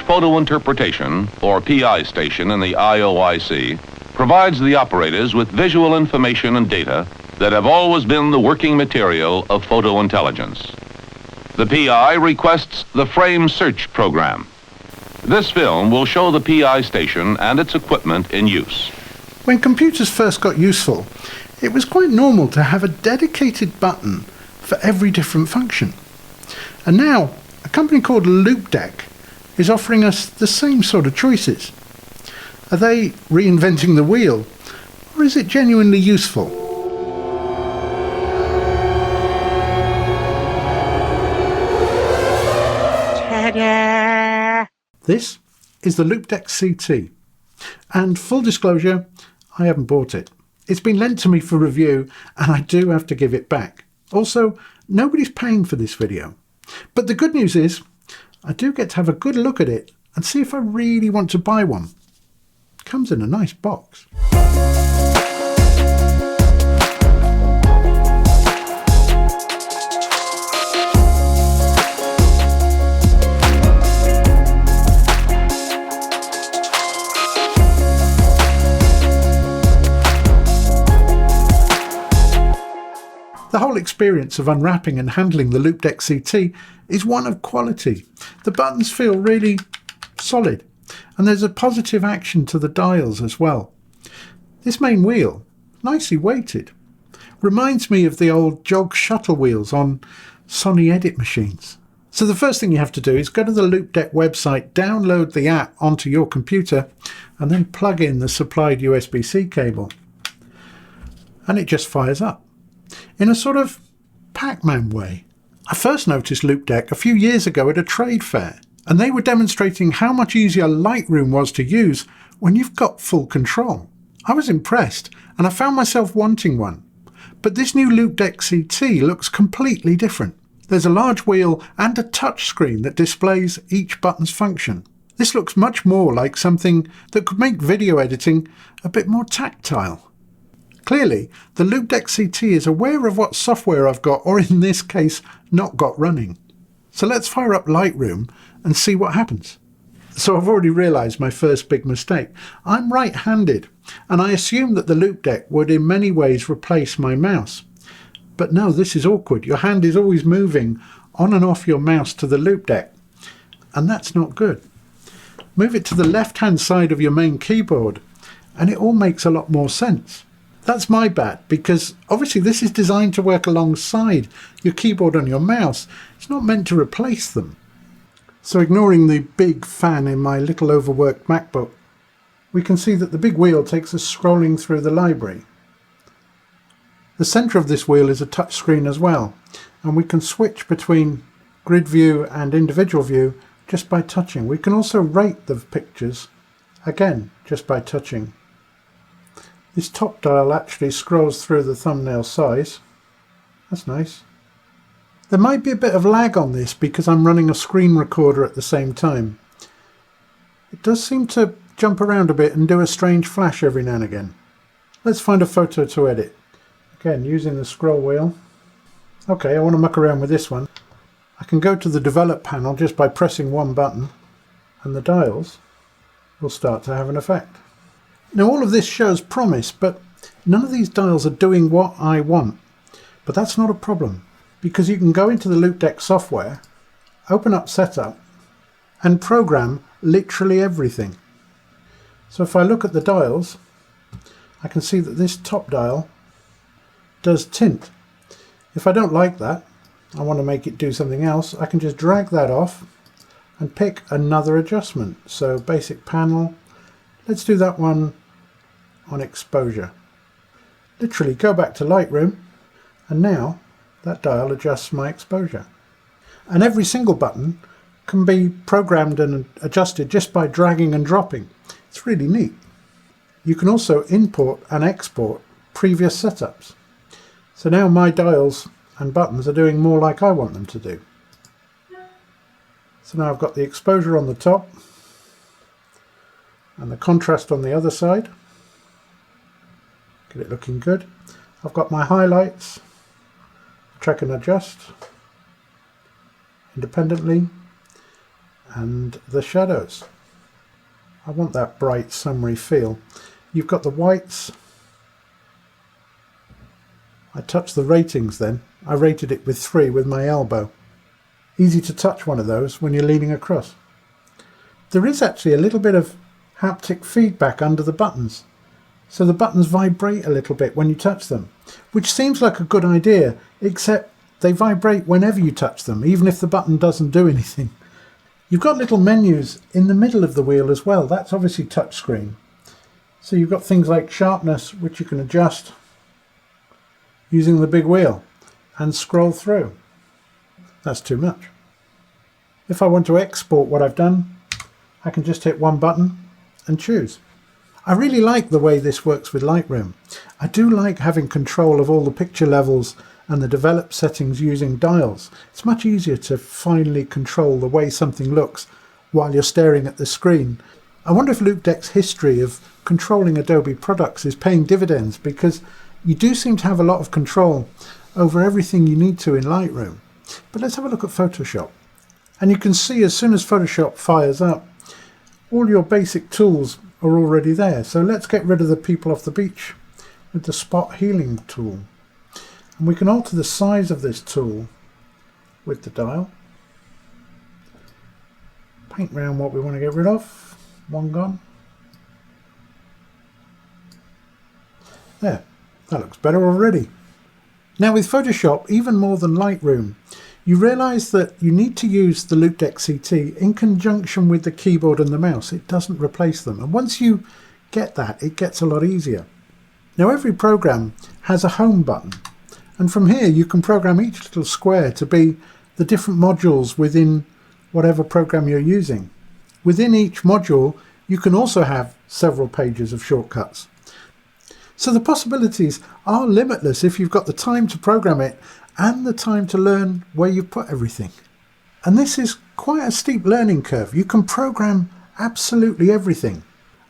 photo interpretation, or PI station in the IOIC, provides the operators with visual information and data that have always been the working material of photo intelligence. The PI requests the frame search program. This film will show the PI station and its equipment in use. When computers first got useful, it was quite normal to have a dedicated button for every different function. And now, a company called Loupedeck is offering us the same sort of choices. Are they reinventing the wheel, or is it genuinely useful? Ta-da! This is the Loupedeck CT, and full disclosure, I haven't bought it. It's been lent to me for review, and I do have to give it back. Also, nobody's paying for this video. But the good news is, I do get to have a good look at it and see if I really want to buy one. Comes in a nice box. The whole experience of unwrapping and handling the Loupedeck CT is one of quality. The buttons feel really solid, and there's a positive action to the dials as well. This main wheel, nicely weighted, reminds me of the old jog shuttle wheels on Sony Edit machines. So the first thing you have to do is go to the Loupedeck website, download the app onto your computer, and then plug in the supplied USB-C cable. And it just fires up in a sort of Pac-Man way. I first noticed Loupedeck a few years ago at a trade fair, and they were demonstrating how much easier Lightroom was to use when you've got full control. I was impressed, and I found myself wanting one. But this new Loupedeck CT looks completely different. There's a large wheel and a touch screen that displays each button's function. This looks much more like something that could make video editing a bit more tactile. Clearly, the Loupedeck CT is aware of what software I've got, or in this case, not got running. So let's fire up Lightroom and see what happens. So I've already realised my first big mistake. I'm right-handed, and I assumed that the Loupedeck would in many ways replace my mouse. But no, this is awkward. Your hand is always moving on and off your mouse to the Loupedeck, and that's not good. Move it to the left-hand side of your main keyboard, and it all makes a lot more sense. That's my bad, because obviously this is designed to work alongside your keyboard and your mouse. It's not meant to replace them. So ignoring the big fan in my little overworked MacBook, we can see that the big wheel takes us scrolling through the library. The centre of this wheel is a touch screen as well, and we can switch between grid view and individual view just by touching. We can also rate the pictures, again, just by touching. This top dial actually scrolls through the thumbnail size. That's nice. There might be a bit of lag on this because I'm running a screen recorder at the same time. It does seem to jump around a bit and do a strange flash every now and again. Let's find a photo to edit. Again, using the scroll wheel. Okay, I want to muck around with this one. I can go to the develop panel just by pressing one button, and the dials will start to have an effect. Now all of this shows promise, but none of these dials are doing what I want. But that's not a problem, because you can go into the Loupedeck software, open up setup, and program literally everything. So if I look at the dials, I can see that this top dial does tint. If I don't like that, I want to make it do something else, I can just drag that off and pick another adjustment. So basic panel, let's do that one on exposure. Literally go back to Lightroom, and now that dial adjusts my exposure. And every single button can be programmed and adjusted just by dragging and dropping. It's really neat. You can also import and export previous setups. So now my dials and buttons are doing more like I want them to do. So now I've got the exposure on the top and the contrast on the other side. Get it looking good. I've got my highlights, track and adjust independently, and the shadows. I want that bright summery feel. You've got the whites. I touched the ratings then. I rated it with 3 with my elbow. Easy to touch one of those when you're leaning across. There is actually a little bit of haptic feedback under the buttons. So the buttons vibrate a little bit when you touch them, which seems like a good idea, except they vibrate whenever you touch them, even if the button doesn't do anything. You've got little menus in the middle of the wheel as well. That's obviously touchscreen. So you've got things like sharpness, which you can adjust using the big wheel and scroll through. That's too much. If I want to export what I've done, I can just hit one button and choose. I really like the way this works with Lightroom. I do like having control of all the picture levels and the develop settings using dials. It's much easier to finally control the way something looks while you're staring at the screen. I wonder if Loupedeck's history of controlling Adobe products is paying dividends, because you do seem to have a lot of control over everything you need to in Lightroom. But let's have a look at Photoshop. And you can see as soon as Photoshop fires up, all your basic tools are already there. So let's get rid of the people off the beach with the spot healing tool. And we can alter the size of this tool with the dial. Paint around what we want to get rid of. One gone. There, that looks better already. Now with Photoshop, even more than Lightroom, you realise that you need to use the Loupedeck CT in conjunction with the keyboard and the mouse. It doesn't replace them. And once you get that, it gets a lot easier. Now every program has a home button. And from here you can program each little square to be the different modules within whatever program you're using. Within each module you can also have several pages of shortcuts. So the possibilities are limitless if you've got the time to program it and the time to learn where you put everything. And this is quite a steep learning curve. You can program absolutely everything.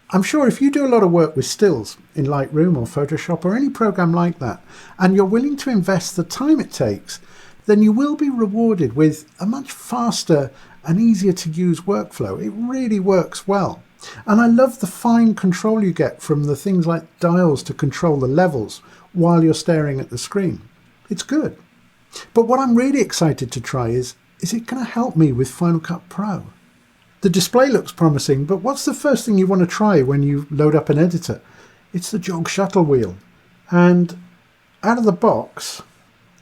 I'm sure if you do a lot of work with stills in Lightroom or Photoshop or any program like that, and you're willing to invest the time it takes, then you will be rewarded with a much faster and easier to use workflow. It really works well. And I love the fine control you get from the things like dials to control the levels while you're staring at the screen. It's good. But what I'm really excited to try is it going to help me with Final Cut Pro? The display looks promising, but what's the first thing you want to try when you load up an editor? It's the jog shuttle wheel. And out of the box,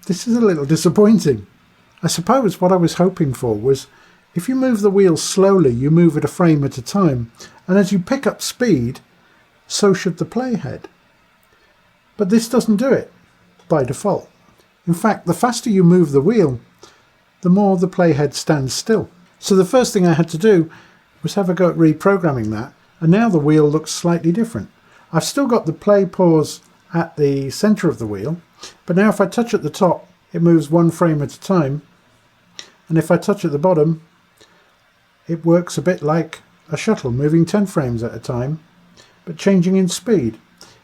this is a little disappointing. I suppose what I was hoping for was if you move the wheel slowly, you move it a frame at a time, and as you pick up speed, so should the playhead. But this doesn't do it by default. In fact, the faster you move the wheel, the more the playhead stands still. So the first thing I had to do was have a go at reprogramming that, and now the wheel looks slightly different. I've still got the play pause at the center of the wheel, but now if I touch at the top, it moves one frame at a time, and if I touch at the bottom, it works a bit like a shuttle, moving 10 frames at a time, but changing in speed.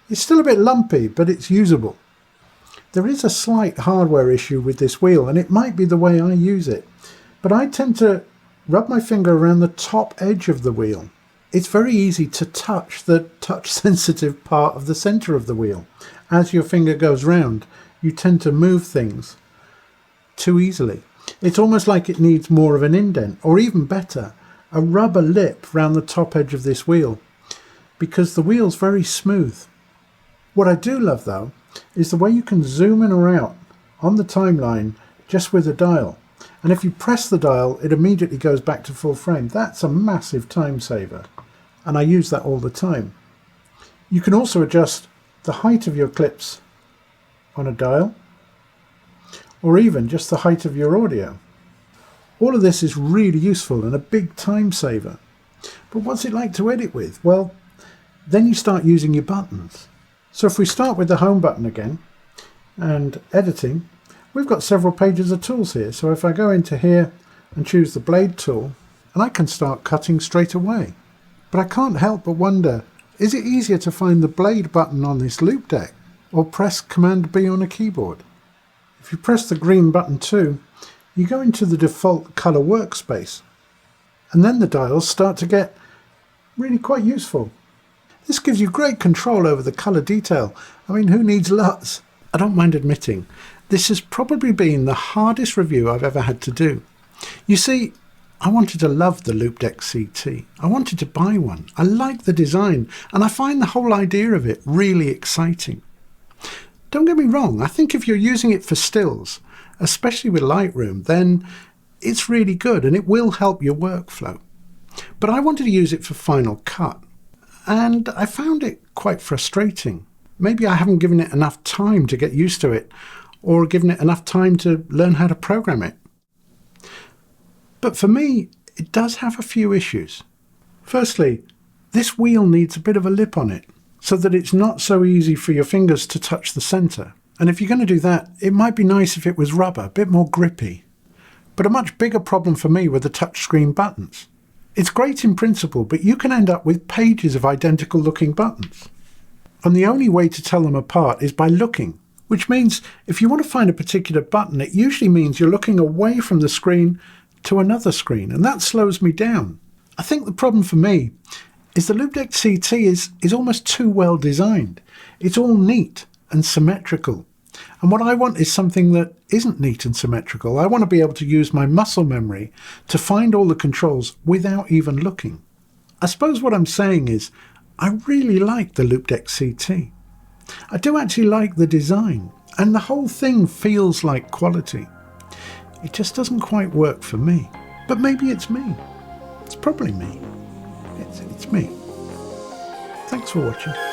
It's still a bit lumpy, but it's usable. There is a slight hardware issue with this wheel, and it might be the way I use it, but I tend to rub my finger around the top edge of the wheel. It's very easy to touch the touch-sensitive part of the center of the wheel. As your finger goes round, you tend to move things too easily. It's almost like it needs more of an indent, or even better, a rubber lip round the top edge of this wheel, because the wheel's very smooth. What I do love though is the way you can zoom in or out on the timeline just with a dial. And if you press the dial, it immediately goes back to full frame. That's a massive time saver, and I use that all the time. You can also adjust the height of your clips on a dial, or even just the height of your audio. All of this is really useful and a big time saver. But what's it like to edit with? Well, then you start using your buttons. So if we start with the home button again and editing, we've got several pages of tools here. So if I go into here and choose the blade tool, and I can start cutting straight away. But I can't help but wonder, is it easier to find the blade button on this Loupedeck or press Command B on a keyboard? If you press the green button too, you go into the default color workspace. and then the dials start to get really quite useful. This gives you great control over the colour detail. I mean, who needs LUTs? I don't mind admitting, this has probably been the hardest review I've ever had to do. You see, I wanted to love the Loupedeck CT. I wanted to buy one. I like the design, and I find the whole idea of it really exciting. Don't get me wrong, I think if you're using it for stills, especially with Lightroom, then it's really good and it will help your workflow. But I wanted to use it for Final Cut, and I found it quite frustrating. Maybe I haven't given it enough time to get used to it, or given it enough time to learn how to program it. But for me, it does have a few issues. Firstly, this wheel needs a bit of a lip on it, so that it's not so easy for your fingers to touch the center. And if you're going to do that, it might be nice if it was rubber, a bit more grippy. But a much bigger problem for me were the touchscreen buttons. It's great in principle, but you can end up with pages of identical looking buttons. And the only way to tell them apart is by looking, which means if you want to find a particular button, it usually means you're looking away from the screen to another screen, and that slows me down. I think the problem for me is the Loupedeck CT is almost too well designed. It's all neat and symmetrical. And what I want is something that isn't neat and symmetrical. I want to be able to use my muscle memory to find all the controls without even looking. I suppose what I'm saying is I really like the Loupedeck CT. I do actually like the design, and the whole thing feels like quality. It just doesn't quite work for me. But maybe it's me. It's probably me. It's me. Thanks for watching.